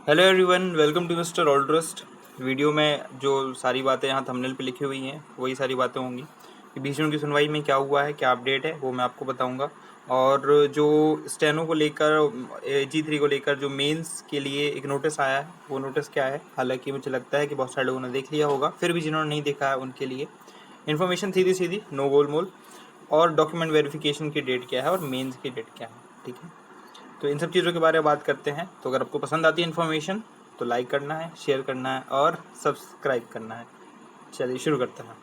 Hello everyone, welcome to mister all trust. Video में जो सारी बातें यहाँ थंबनेल पे लिखी हुई हैं वही सारी बातें होंगी कि 20 जून की सुनवाई में क्या हुआ है, क्या अपडेट है, वो मैं आपको बताऊंगा। और जो स्टेनो को लेकर G3 को लेकर जो मेंस के लिए एक नोटिस आया है, वो नोटिस क्या है। हालांकि मुझे लगता है कि बहुत सारे लोगों ने देख लिया होगा, फिर भी जिन्होंने नहीं देखा है उनके लिए इन्फॉर्मेशन सीधी सीधी, नो गोल मोल। और डॉक्यूमेंट वेरिफिकेशन की डेट क्या है और मेंस की डेट क्या है, ठीक है। तो इन सब चीज़ों के बारे में बात करते हैं। तो अगर आपको पसंद आती है इन्फॉर्मेशन तो लाइक करना है, शेयर करना है और सब्सक्राइब करना है। चलिए शुरू करते हैं।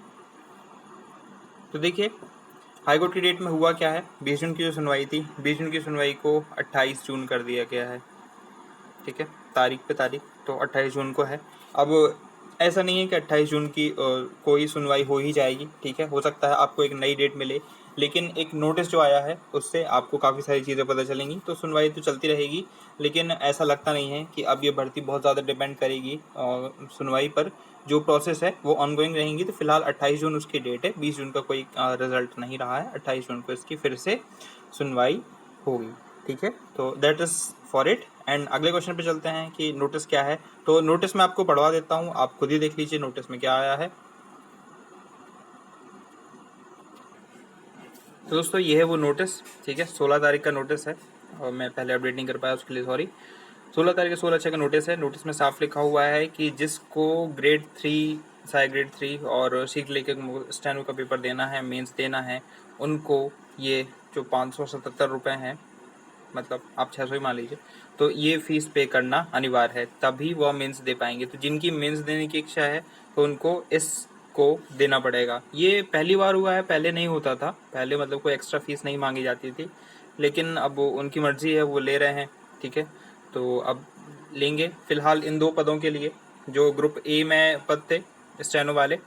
तो देखिए, हाईकोर्ट की डेट में हुआ क्या है। 20 जून की जो सुनवाई थी, 20 जून की सुनवाई को 28 जून कर दिया गया है, ठीक है। तारीख पे तारीख तो 28 जून को है। अब ऐसा नहीं है कि 28 जून की कोई सुनवाई हो ही जाएगी, ठीक है। हो सकता है आपको एक नई डेट मिले, लेकिन एक नोटिस जो आया है उससे आपको काफ़ी सारी चीज़ें पता चलेंगी। तो सुनवाई तो चलती रहेगी, लेकिन ऐसा लगता नहीं है कि अब ये भर्ती बहुत ज़्यादा डिपेंड करेगी सुनवाई पर। जो प्रोसेस है वो ऑनगोइंग रहेंगी। तो फिलहाल 28 जून उसकी डेट है, 20 जून का कोई रिजल्ट नहीं रहा है। 28 जून को इसकी फिर से सुनवाई होगी, ठीक है। तो that is for it. And अगले क्वेश्चन पे चलते हैं कि नोटिस क्या है। तो नोटिस मैं आपको पढ़वा देता हूँ, आप खुद ही देख लीजिए नोटिस में क्या आया है। तो दोस्तों ये है वो नोटिस, ठीक है। 16 तारीख का नोटिस है और मैं पहले अपडेट नहीं कर पाया, उसके लिए सॉरी। 16 तारीख 16/6 का नोटिस है। नोटिस में साफ लिखा हुआ है कि जिसको ग्रेड 3 ग्रेड 3 और सीट लेके स्टेनो का पेपर देना है, मेंस देना है, उनको ये जो 577 रुपये हैं, मतलब आप 600 ही मान लीजिए, तो ये फीस पे करना अनिवार्य है, तभी वह मेंस दे पाएंगे। तो जिनकी मेंस देने की इच्छा है तो उनको इसको देना पड़ेगा। ये पहली बार हुआ है, पहले नहीं होता था। पहले मतलब कोई एक्स्ट्रा फीस नहीं मांगी जाती थी, लेकिन अब वो उनकी मर्जी है, वो ले रहे हैं, ठीक है। तो अब लेंगे। फिलहाल इन दो पदों के लिए, जो ग्रुप ए में पद थे स्टेनो वाले,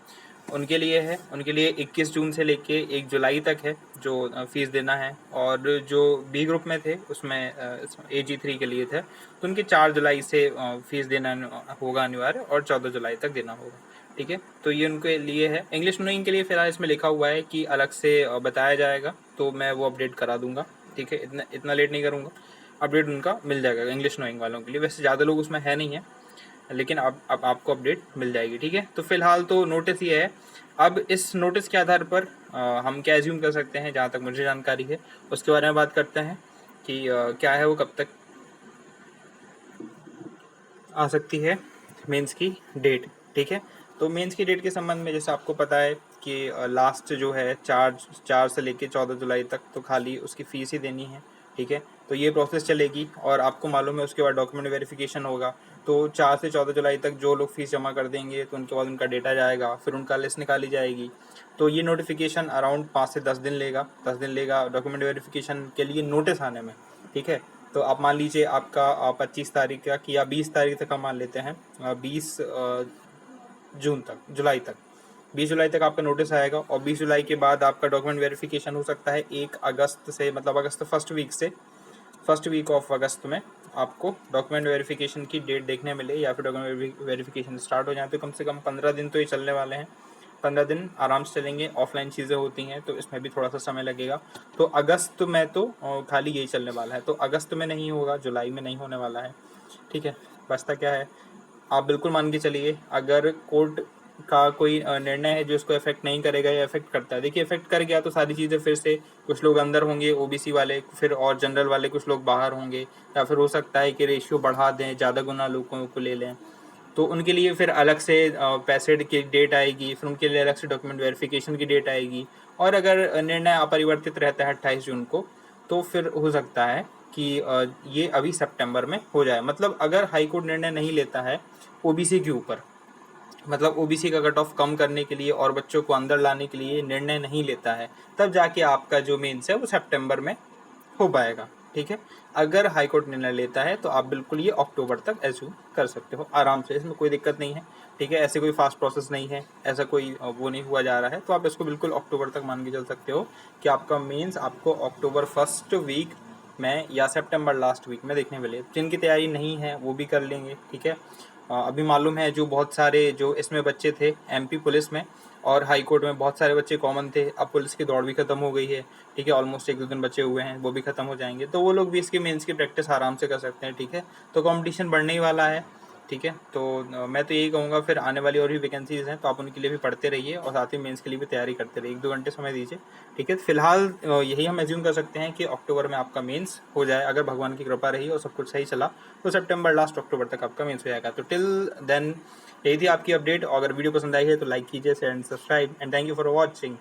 उनके लिए है। उनके लिए 21 जून से लेके 1 जुलाई तक है जो फीस देना है। और जो बी ग्रुप में थे उसमें AG3 के लिए थे, तो उनके 4 जुलाई से फीस देना होगा अनिवार्य, और 14 जुलाई तक देना होगा, ठीक है। तो ये उनके लिए है। इंग्लिश नोइंग के लिए फिलहाल इसमें लिखा हुआ है कि अलग से बताया जाएगा, तो मैं वो अपडेट करा दूंगा, ठीक है। इतना इतना लेट नहीं करूँगा, अपडेट उनका मिल जाएगा इंग्लिश नोइंग वालों के लिए। वैसे ज़्यादा लोग उसमें है नहीं है, लेकिन अब आपको अपडेट मिल जाएगी, ठीक है। तो फिलहाल तो नोटिस ये है। अब इस नोटिस के आधार पर हम क्या एज्यूम कर सकते हैं, जहाँ तक मुझे जानकारी है उसके बारे में बात करते हैं कि क्या है वो, कब तक आ सकती है मेंस की डेट, ठीक है। तो मेंस की डेट के संबंध में जैसे आपको पता है कि लास्ट जो है 4 से लेके 14 जुलाई तक तो खाली उसकी फ़ीस ही देनी है, ठीक है। तो ये प्रोसेस चलेगी और आपको मालूम है उसके बाद डॉक्यूमेंट वेरिफिकेशन होगा। तो 4 से 14 जुलाई तक जो लोग फ़ीस जमा कर देंगे तो उनके बाद उनका डेटा जाएगा, फिर उनका लिस्ट निकाली जाएगी। तो ये नोटिफिकेशन अराउंड 5 से 10 दिन लेगा, 10 दिन लेगा डॉक्यूमेंट वेरिफिकेशन के लिए नोटिस आने में, ठीक है। तो आप मान लीजिए आपका 25 तारीख का या 20 तारीख तक हम मान लेते हैं, 20 जून तक, जुलाई तक, 20 जुलाई तक आपका नोटिस आएगा। और 20 जुलाई के बाद आपका डॉक्यूमेंट वेरिफिकेशन हो सकता है 1 अगस्त से, मतलब अगस्त फर्स्ट वीक ऑफ अगस्त में आपको डॉक्यूमेंट वेरिफिकेशन की डेट देखने मिले, या फिर डॉक्यूमेंट वेरिफिकेशन स्टार्ट हो जाए। तो कम से कम 15 दिन तो ये चलने वाले हैं, 15 दिन आराम से चलेंगे। ऑफलाइन चीज़ें होती हैं तो इसमें भी थोड़ा सा समय लगेगा। तो अगस्त में तो खाली यही चलने वाला है। तो अगस्त में नहीं होगा, जुलाई में नहीं होने वाला है, ठीक है। बचता क्या है, आप बिल्कुल मान के चलिए अगर कोर्ट का कोई निर्णय है जो इसको इफेक्ट नहीं करेगा या इफेक्ट करता है। देखिए, इफेक्ट कर गया तो सारी चीज़ें फिर से, कुछ लोग अंदर होंगे OBC वाले, फिर और जनरल वाले कुछ लोग बाहर होंगे, या फिर हो सकता है कि रेशियो बढ़ा दें, ज़्यादा गुना लोगों को ले लें। तो उनके लिए फिर अलग से पैसेड की डेट आएगी, फिर उनके लिए अलग से डॉक्यूमेंट वेरिफिकेशन की डेट आएगी। और अगर निर्णय अपरिवर्तित रहता है 28 जून को, तो फिर हो सकता है कि ये अभी सितंबर में हो जाए। मतलब अगर हाई कोर्ट निर्णय नहीं लेता है OBC के ऊपर, मतलब OBC का कट ऑफ कम करने के लिए और बच्चों को अंदर लाने के लिए निर्णय नहीं लेता है, तब जाके आपका जो मेंस है वो सितंबर में हो पाएगा, ठीक है। अगर हाई कोर्ट निर्णय लेता है तो आप बिल्कुल ये अक्टूबर तक एज्यूम कर सकते हो आराम से, इसमें कोई दिक्कत नहीं है, ठीक है। ऐसे कोई फास्ट प्रोसेस नहीं है, ऐसा कोई वो नहीं हुआ जा रहा है। तो आप इसको बिल्कुल अक्टूबर तक मान के चल सकते हो कि आपका मेंस आपको अक्टूबर फर्स्ट वीक में या सितंबर लास्ट वीक में देखने मिले। जिनकी तैयारी नहीं है वो भी कर लेंगे, ठीक है। अभी मालूम है जो बहुत सारे जो इसमें बच्चे थे MP पुलिस में, और हाई कोर्ट में बहुत सारे बच्चे कॉमन थे, अब पुलिस की दौड़ भी खत्म हो गई है, ठीक है, ऑलमोस्ट 1-2 दिन बचे हुए हैं, वो भी खत्म हो जाएंगे, तो वो लोग भी इसकी मेंस की प्रैक्टिस आराम से कर सकते हैं, ठीक है। तो कंपटीशन बढ़ने ही वाला है, ठीक है। तो मैं तो यही कहूँगा, फिर आने वाली और भी वैकेंसीज़ हैं तो आप उनके लिए भी पढ़ते रहिए और साथ ही मेंस के लिए भी तैयारी करते रहिए, 1-2 घंटे समय दीजिए, ठीक है। फिलहाल यही हम एज्यूम कर सकते हैं कि अक्टूबर में आपका मेंस हो जाए, अगर भगवान की कृपा रही और सब कुछ सही चला तो सितंबर लास्ट अक्टूबर तक आपका मेंस हो जाएगा। तो टिल देन यही थी आपकी अपडेट। अगर वीडियो पसंद आई है तो लाइक कीजिए, share and subscribe, and thank you for watching.